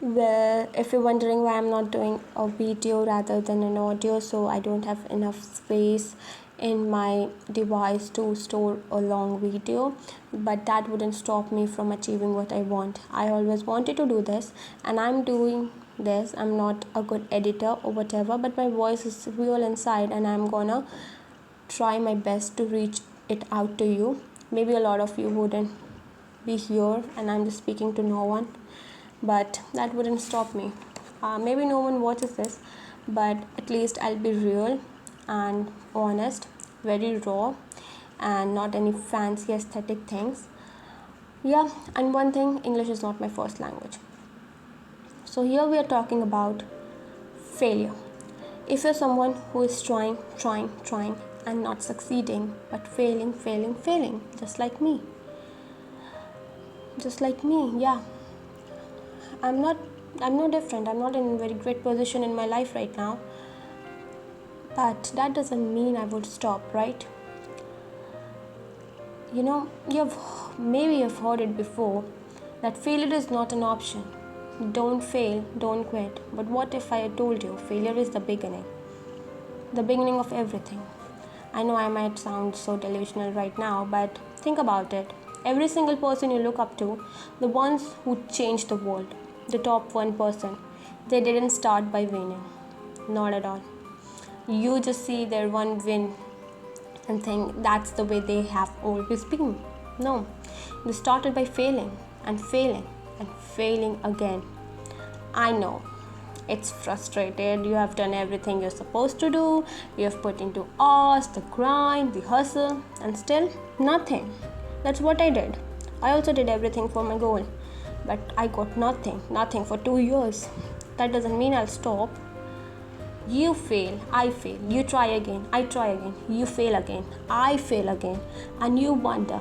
Well, if you're wondering why I'm not doing a video rather than an audio, so I don't have enough space in my device to store a long video, but that wouldn't stop me from achieving what I want. I always wanted to do this, and I'm doing this. I'm not a good editor or whatever, but my voice is real inside, and I'm gonna try my best to reach it out to you. Maybe a lot of you wouldn't be here, and I'm just speaking to no one, but that wouldn't stop me. Maybe no one watches this, but at least I'll be real and honest, very raw, and not any fancy aesthetic things. Yeah, and one thing, English is not my first language. So here we are talking about failure. If you're someone who is trying, and not succeeding, but failing, just like me, yeah, I'm not different. I'm not in a very great position in my life right now. But that doesn't mean I would stop, right? You've heard it before that failure is not an option. Don't fail, don't quit. But what if I told you failure is the beginning? The beginning of everything. I know I might sound so delusional right now, but think about it. Every single person you look up to, the ones who changed the world, the top 1%, they didn't start by winning. Not at all. You just see their one win and think that's the way they have always been. No, they started by failing and failing and failing again. I know it's frustrated. You have done everything you're supposed to do. You have put into hours, the grind, the hustle, and still nothing. That's what I did. I also did everything for my goal, but I got nothing for 2 years. That doesn't mean I'll stop. You fail, I fail, you try again, I try again, you fail again, I fail again, and you wonder,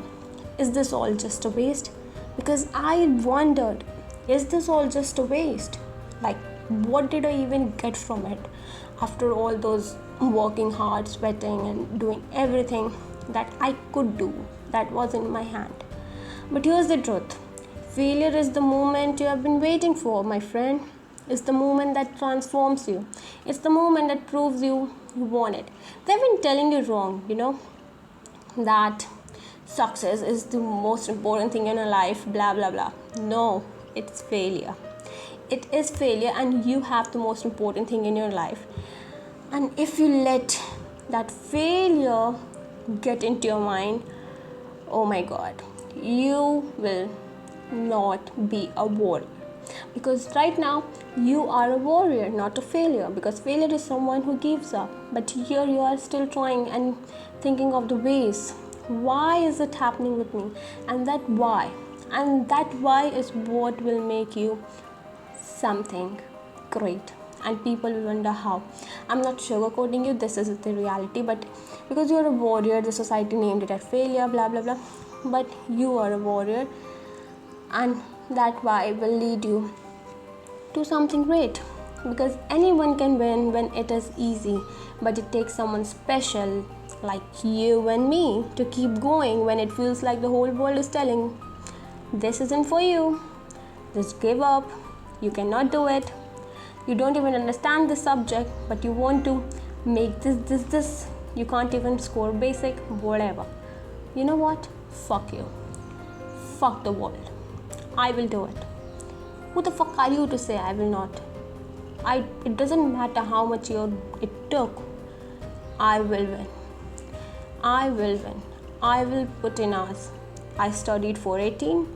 is this all just a waste? Because I wondered, is this all just a waste? Like, what did I even get from it after all those working hard, sweating, and doing everything that I could do that was in my hand? But here's the truth, failure is the moment you have been waiting for, my friend. It's the moment that transforms you. It's the moment that proves you want it. They've been telling you wrong, that success is the most important thing in your life, blah, blah, blah. No, it's failure. It is failure, and you have the most important thing in your life. And if you let that failure get into your mind, oh my God, you will not be a warrior. Because right now you are a warrior, not a failure, because failure is someone who gives up, but here you are still trying and thinking of the ways, why is it happening with me, and that why is what will make you something great. And people will wonder how. I'm not sugarcoating you, this is the reality, but because you're a warrior, the society named it as failure, blah blah blah, but you are a warrior, and that why will lead you to something great. Because anyone can win when it is easy, but it takes someone special like you and me to keep going when it feels like the whole world is telling, this isn't for you, just give up, you cannot do it, you don't even understand the subject, but you want to make this, you can't even score basic, whatever. You know what? Fuck you. Fuck the world. I will do it. Who the fuck are you to say I will not? It doesn't matter how much it took. I will win. I will win. I will put in hours. I studied for 18.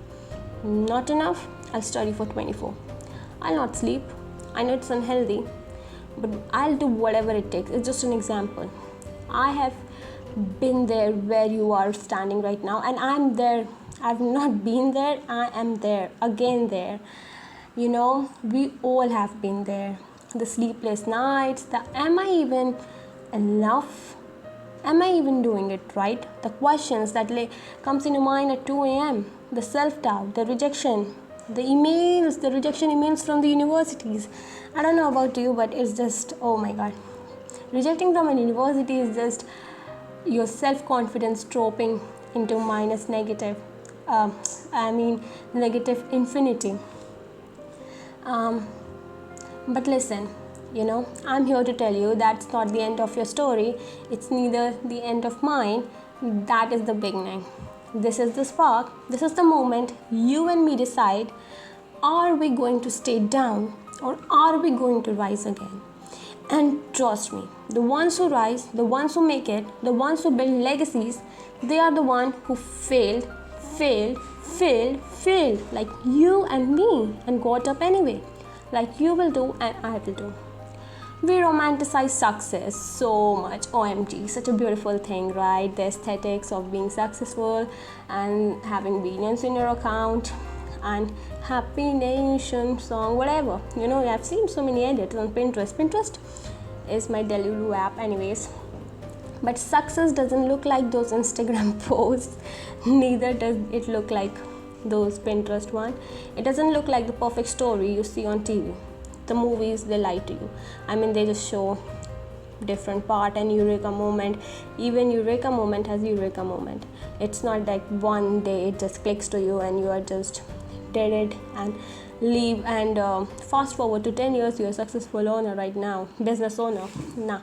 Not enough. I'll study for 24. I'll not sleep. I know it's unhealthy, but I'll do whatever it takes. It's just an example. I have been there where you are standing right now, and I'm there. I've not been there, I am there, again there. We all have been there. The sleepless nights, the am I even enough? Am I even doing it right? The questions that comes in your mind at 2 a.m. The self-doubt, the rejection, the rejection emails from the universities. I don't know about you, but it's just, oh my God. Rejecting from a university is just your self-confidence dropping into negative infinity. But listen, I'm here to tell you that's not the end of your story. It's neither the end of mine. That is the beginning. This is the spark. This is the moment you and me decide, are we going to stay down or are we going to rise again? And trust me, the ones who rise, the ones who make it, the ones who build legacies, they are the ones who failed, like you and me, and got up anyway, like you will do and I will do. We romanticize success so much. OMG, such a beautiful thing, right? The aesthetics of being successful and having billions in your account and Happy Nation song, whatever. I've seen so many edits on Pinterest. Pinterest is my Delulu app, anyways. But success doesn't look like those Instagram posts. Neither does it look like those Pinterest one. It doesn't look like the perfect story you see on TV. The movies, they lie to you. They just show different part and eureka moment. Even eureka moment has eureka moment. It's not like one day it just clicks to you and you are just did it and leave and fast forward to 10 years you're a successful owner right now, business owner. Nah,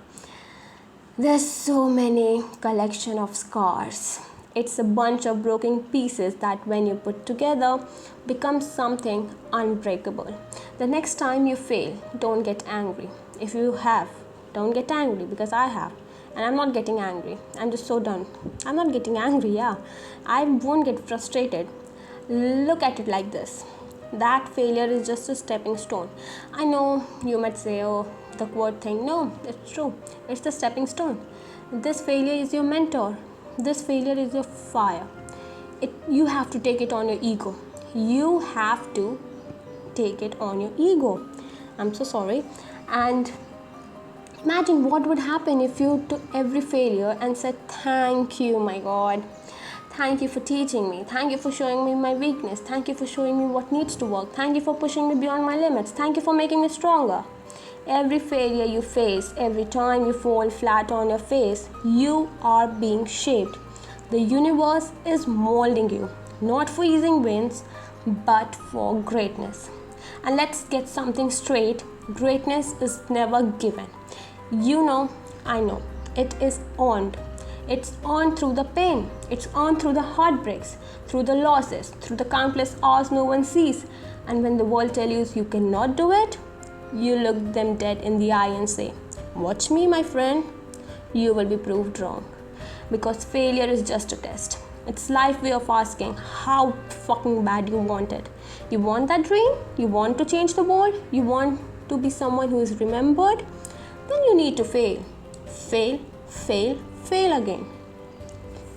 there's so many collection of scars. It's a bunch of broken pieces that when you put together becomes something unbreakable. The next time you fail, don't get angry. If you have, don't get angry, because I have. And I'm not getting angry. I'm just so done. I'm not getting angry, yeah. I won't get frustrated. Look at it like this. That failure is just a stepping stone. I know you might say, oh, the quote thing. No, it's true. It's the stepping stone. This failure is your mentor. This failure is your fire. You have to take it on your ego. You have to take it on your ego. I'm so sorry. And imagine what would happen if you took every failure and said, thank you, my God. Thank you for teaching me. Thank you for showing me my weakness. Thank you for showing me what needs to work. Thank you for pushing me beyond my limits. Thank you for making me stronger. Every failure you face, every time you fall flat on your face, you are being shaped. The universe is molding you, not for easy wins, but for greatness. And let's get something straight. Greatness is never given. I know. It is earned. It's earned through the pain. It's earned through the heartbreaks, through the losses, through the countless hours no one sees. And when the world tells you cannot do it, you look them dead in the eye and say, watch me, my friend. You will be proved wrong. Because failure is just a test. It's life way of asking how fucking bad you want it. You want that dream? You want to change the world? You want to be someone who is remembered? Then you need to fail. Fail again.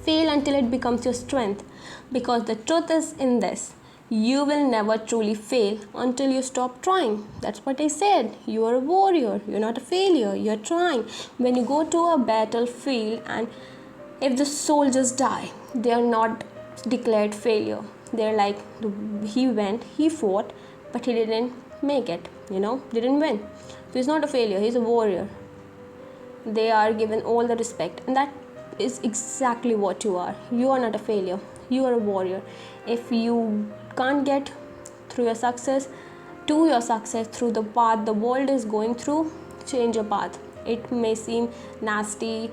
Fail until it becomes your strength. Because the truth is in this. You will never truly fail until you stop trying. That's what I said. You are a warrior. You're not a failure. You're trying. When you go to a battlefield and if the soldiers die, they are not declared failure. They're like, he went, he fought, but he didn't make it, didn't win. So he's not a failure. He's a warrior. They are given all the respect. And that is exactly what you are. You are not a failure. You are a warrior. If you can't get through your success, to your success through the path the world is going through, change your path. It may seem nasty,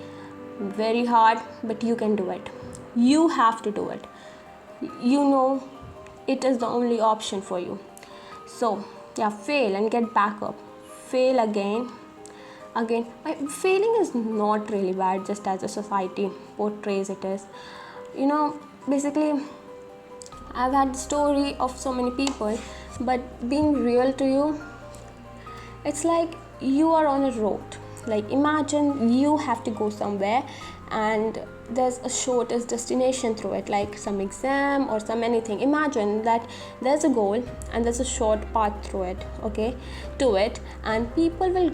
very hard, but you can do it. You have to do it. It is the only option for you. So, fail and get back up. Fail again. Failing is not really bad, just as a society portrays it as. Basically, I've had the story of so many people, but being real to you, it's like you are on a road. Like imagine you have to go somewhere and there's a shortest destination through it, like some exam or some anything. Imagine that there's a goal and there's a short path through it, to it, and people will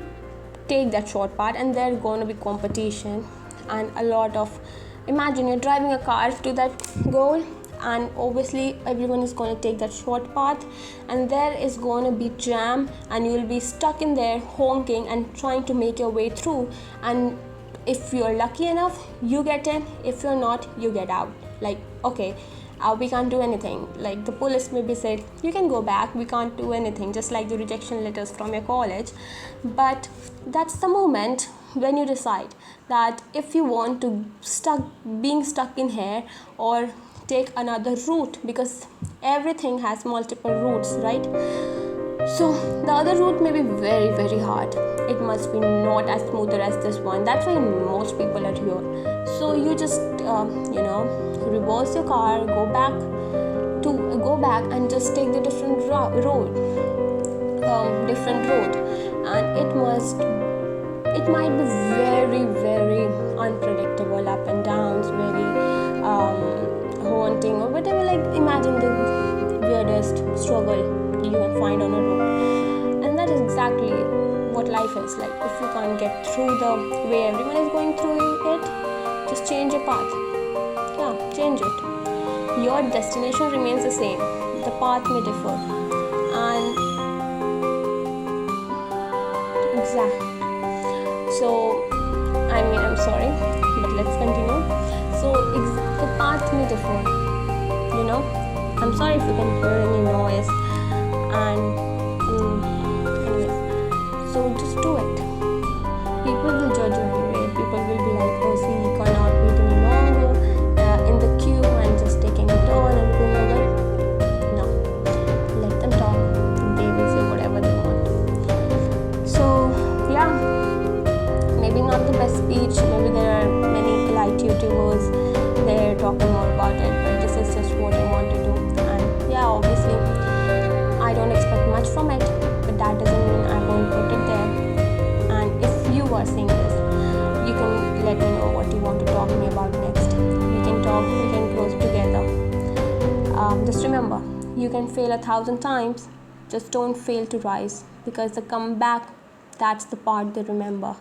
take that short path and there's going to be competition and a lot of. Imagine you're driving a car to that goal and obviously everyone is going to take that short path and there is going to be jam and you will be stuck in there honking and trying to make your way through, and if you're lucky enough you get in, if you're not you get out. Like we can't do anything. Like the police maybe said, you can go back, we can't do anything, just like the rejection letters from your college. But that's the moment when you decide that if you want to being stuck in here, or take another route, because everything has multiple routes, right? So the other route may be very, very hard. It must be not as smoother as this one. That's why most people are here. So you just reverse your car, go back and just take the different road, and it might be very, very unpredictable, up and downs, very haunting or whatever. Like imagine the weirdest struggle you can find on a road, and that is exactly what life is like. If you can't get through the way everyone is going through it, just change your path. Yeah, change it. Your destination remains the same, the path may differ. And exactly. So I'm sorry, but let's continue. So the path may differ, I'm sorry if you can hear any noise. And anyways, so just do it. People will judge you anyway. People will be like, oh, see, you cannot wait any longer in the queue and just taking a turn and going over. No, let them talk. They will say whatever they want. So yeah, maybe not the best speech. Maybe there are many elite YouTubers they're talking more about it, but this is just what I want to do. And yeah, obviously I don't expect much from it, but that doesn't mean I won't put it there. And if you are seeing this, you can let me know what you want to talk to me about next. We can talk, we can close together. Just remember, you can fail 1,000 times, just don't fail to rise, because the comeback, that's the part they remember.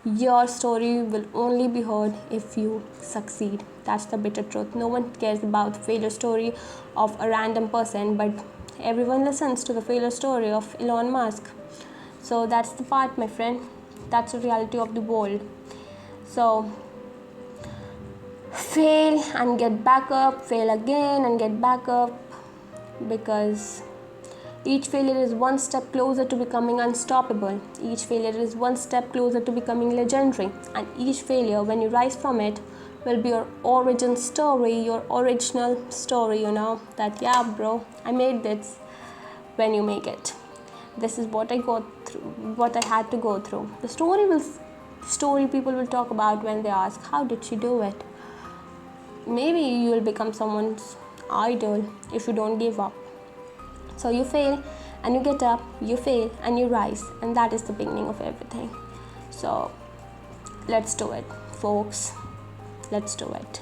Your story will only be heard if you succeed. That's the bitter truth. No one cares about the failure story of a random person, but everyone listens to the failure story of Elon Musk. So that's the part, my friend. That's the reality of the world. So fail and get back up, fail again and get back up, because each failure is one step closer to becoming unstoppable. Each failure is one step closer to becoming legendary. And each failure, when you rise from it, will be your origin story, your original story, that, yeah, bro, I made this. When you make it, this is what I go through, what I had to go through. The story people will talk about when they ask, how did she do it? Maybe you will become someone's idol if you don't give up. So you fail and you get up, you fail and you rise, and that is the beginning of everything. So let's do it, folks. Let's do it.